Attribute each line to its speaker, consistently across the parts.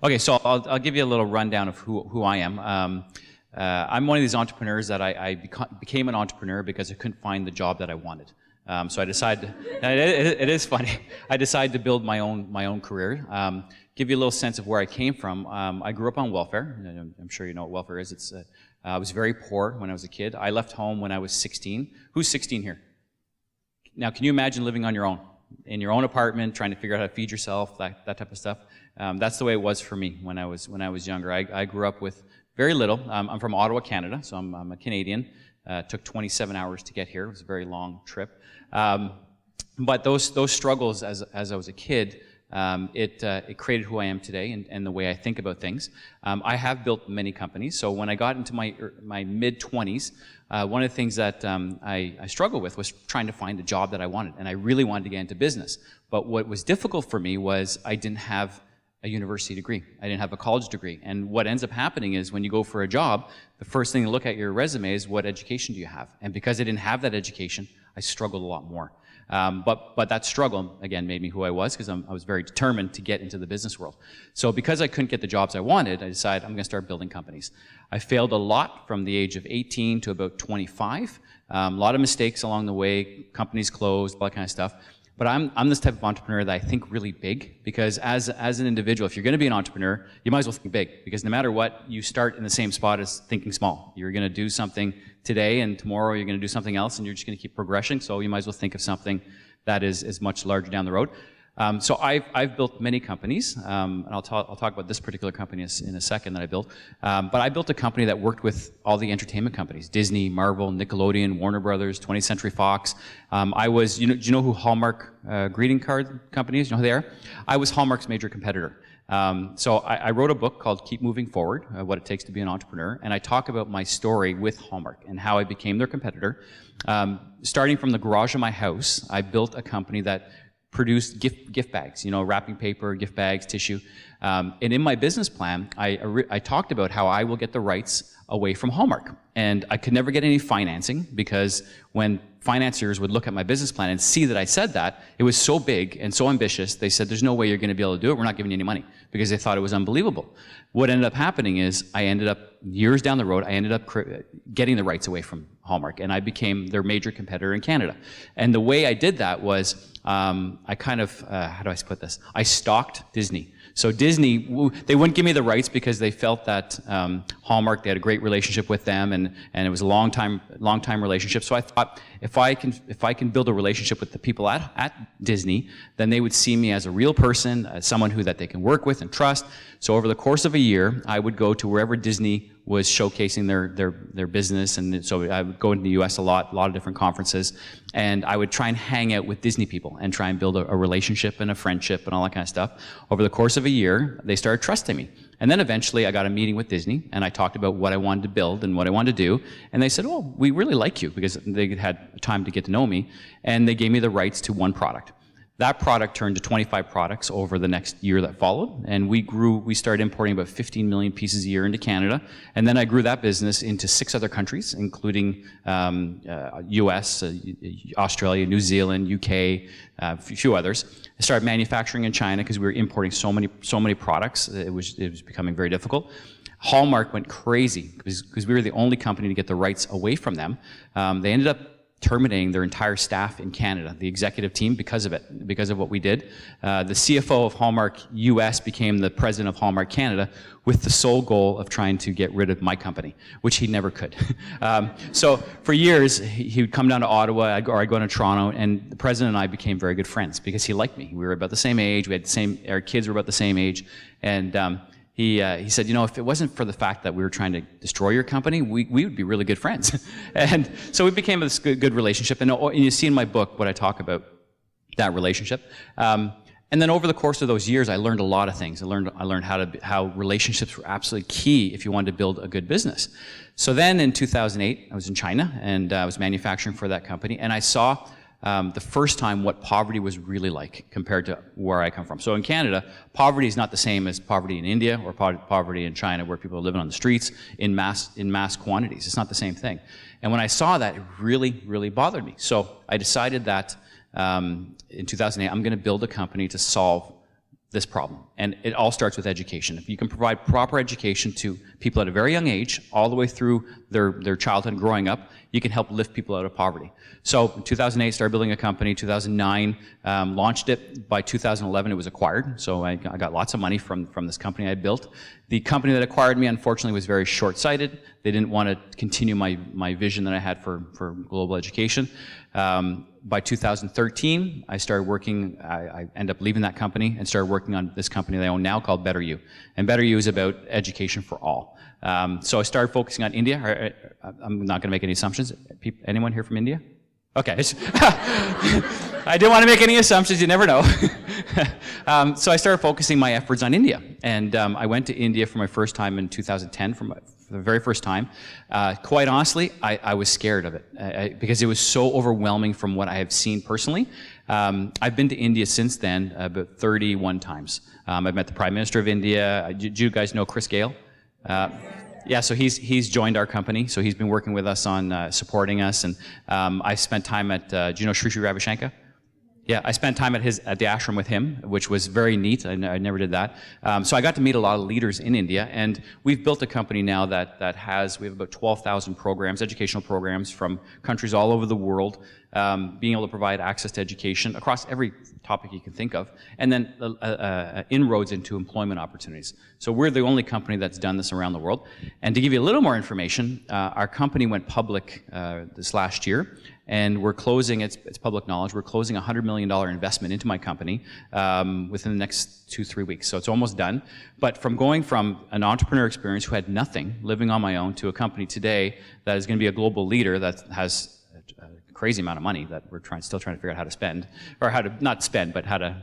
Speaker 1: Okay, so I'll give you a little rundown of who I am. I'm one of these entrepreneurs that I became an entrepreneur because I couldn't find the job that I wanted. So I decided, it is funny, I decided to build my own career. Give you a little sense of where I came from. I grew up on welfare. I'm sure you know what welfare is. I was very poor when I was a kid. I left home when I was 16. Who's 16 here? Now, can you imagine living on your own, in your own apartment, trying to figure out how to feed yourself, that type of stuff? That's the way it was for me when I was younger. I grew up with very little. I'm from Ottawa, Canada, so I'm a Canadian. Took 27 hours to get here. It was a very long trip. But those struggles as I was a kid, it created who I am today and the way I think about things. I have built many companies. So when I got into my mid-20s, one of the things that I struggled with was trying to find a job that I wanted, and I really wanted to get into business. But what was difficult for me was I didn't have a university degree. I didn't have a college degree. And what ends up happening is when you go for a job, the first thing to look at your resume is what education do you have? And because I didn't have that education, I struggled a lot more. But that struggle, again, made me who I was because I was very determined to get into the business world. So because I couldn't get the jobs I wanted, I decided I'm going to start building companies. I failed a lot from the age of 18 to about 25. A lot of mistakes along the way, companies closed, all that kind of stuff. But I'm this type of entrepreneur that I think really big, because as an individual, if you're going to be an entrepreneur, you might as well think big, because no matter what, you start in the same spot as thinking small. You're going to do something today, and tomorrow you're going to do something else, and you're just going to keep progressing. So you might as well think of something that is much larger down the road. So I've built many companies, and I'll talk about this particular company in a second that I built. But I built a company that worked with all the entertainment companies: Disney, Marvel, Nickelodeon, Warner Brothers, 20th Century Fox. Do you know who Hallmark greeting card company is? You know who they are? I was Hallmark's major competitor. So I wrote a book called Keep Moving Forward: What It Takes to Be an Entrepreneur, and I talk about my story with Hallmark and how I became their competitor. Starting from the garage of my house, I built a company that produced gift bags, wrapping paper, gift bags, tissue. And in my business plan, I talked about how I will get the rights away from Hallmark. And I could never get any financing, because when financiers would look at my business plan and see that I said that, it was so big and so ambitious, they said, there's no way you're going to be able to do it. We're not giving you any money, because they thought it was unbelievable. What ended up happening is years down the road, I ended up getting the rights away from Hallmark, and I became their major competitor in Canada. And the way I did that was I kind of, how do I put this? I stalked Disney. So Disney, they wouldn't give me the rights because they felt that Hallmark, they had a great relationship with them, and it was a long time relationship. So I thought, if I can build a relationship with the people at Disney, then they would see me as a real person, as someone that they can work with and trust. So over the course of a year, I would go to wherever Disney was showcasing their business, and so I would go into the U.S. a lot of different conferences, and I would try and hang out with Disney people and try and build a relationship and a friendship and all that kind of stuff. Over the course of a year, they started trusting me. And then eventually I got a meeting with Disney, and I talked about what I wanted to build and what I wanted to do, and they said, oh, we really like you, because they had time to get to know me, and they gave me the rights to one product. That product turned to 25 products over the next year that followed, and we started importing about 15 million pieces a year into Canada, and then I grew that business into 6 other countries, including US, Australia, New Zealand, UK, a few others. I started manufacturing in China because we were importing so many products. It was becoming very difficult. Hallmark went crazy because we were the only company to get the rights away from them. They ended up terminating their entire staff in Canada, the executive team, because of what we did. The CFO of Hallmark US became the president of Hallmark Canada, with the sole goal of trying to get rid of my company, which he never could. So for years, he would come down to Ottawa, or I'd go to Toronto, and the president and I became very good friends because he liked me. We were about the same age, our kids were about the same age, and he said, if it wasn't for the fact that we were trying to destroy your company, we would be really good friends. And so we became this good relationship. And you see in my book what I talk about, that relationship. And then over the course of those years, I learned a lot of things. I learned how relationships were absolutely key if you wanted to build a good business. So then in 2008, I was in China, and I was manufacturing for that company, and I saw the first time what poverty was really like compared to where I come from. So in Canada, poverty is not the same as poverty in India or poverty in China, where people are living on the streets in mass quantities. It's not the same thing. And when I saw that, it really, really bothered me. So I decided that in 2008, I'm going to build a company to solve this problem. And it all starts with education. If you can provide proper education to people at a very young age, all the way through their childhood and growing up, you can help lift people out of poverty. So in 2008, started building a company. 2009, launched it. By 2011, it was acquired. So I got lots of money from this company I had built. The company that acquired me, unfortunately, was very short-sighted. They didn't want to continue my vision that I had for global education. By 2013, I started working, I ended up leaving that company and started working on this company that I own now called Better You. And Better You is about education for all. So I started focusing on India. I'm not going to make any assumptions. Anyone here from India? Okay. I didn't want to make any assumptions. You never know. So I started focusing my efforts on India. And I went to India for my first time in 2010, for the very first time. Quite honestly, I was scared of it because it was so overwhelming from what I have seen personally. I've been to India since then about 31 times. I've met the Prime Minister of India. Do you guys know Chris Gale? Yeah, so he's joined our company, so he's been working with us on supporting us, and I spent time at, do you know Sri Sri Ravi Shankar? Yeah, I spent time at the ashram with him, which was very neat. I never did that. So I got to meet a lot of leaders in India, and we've built a company now we have about 12,000 programs, educational programs from countries all over the world, being able to provide access to education across every topic you can think of, and then inroads into employment opportunities. So we're the only company that's done this around the world. And to give you a little more information, our company went public this last year, and we're closing, it's public knowledge, we're closing a $100 million investment into my company within the next 2-3 weeks. So it's almost done. But from going from an entrepreneur experience who had nothing, living on my own, to a company today that is going to be a global leader that has a crazy amount of money that we're still trying to figure out how to spend, or how to, not spend, but how to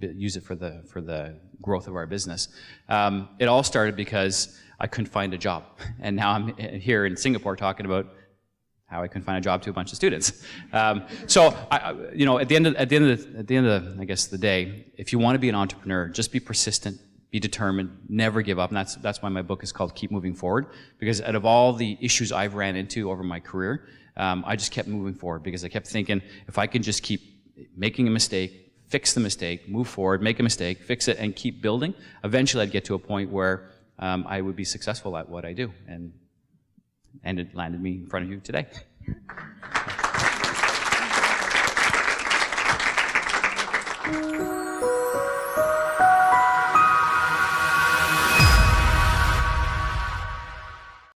Speaker 1: use it for the growth of our business. It all started because I couldn't find a job. And now I'm here in Singapore talking about how I couldn't find a job to a bunch of students. So, at the end of I guess the day, if you want to be an entrepreneur, just be persistent, be determined, never give up. And that's why my book is called Keep Moving Forward. Because out of all the issues I've ran into over my career, I just kept moving forward because I kept thinking, if I can just keep making a mistake, fix the mistake, move forward, make a mistake, fix it, and keep building, eventually I'd get to a point where I would be successful at what I do. And it landed me in front of you today.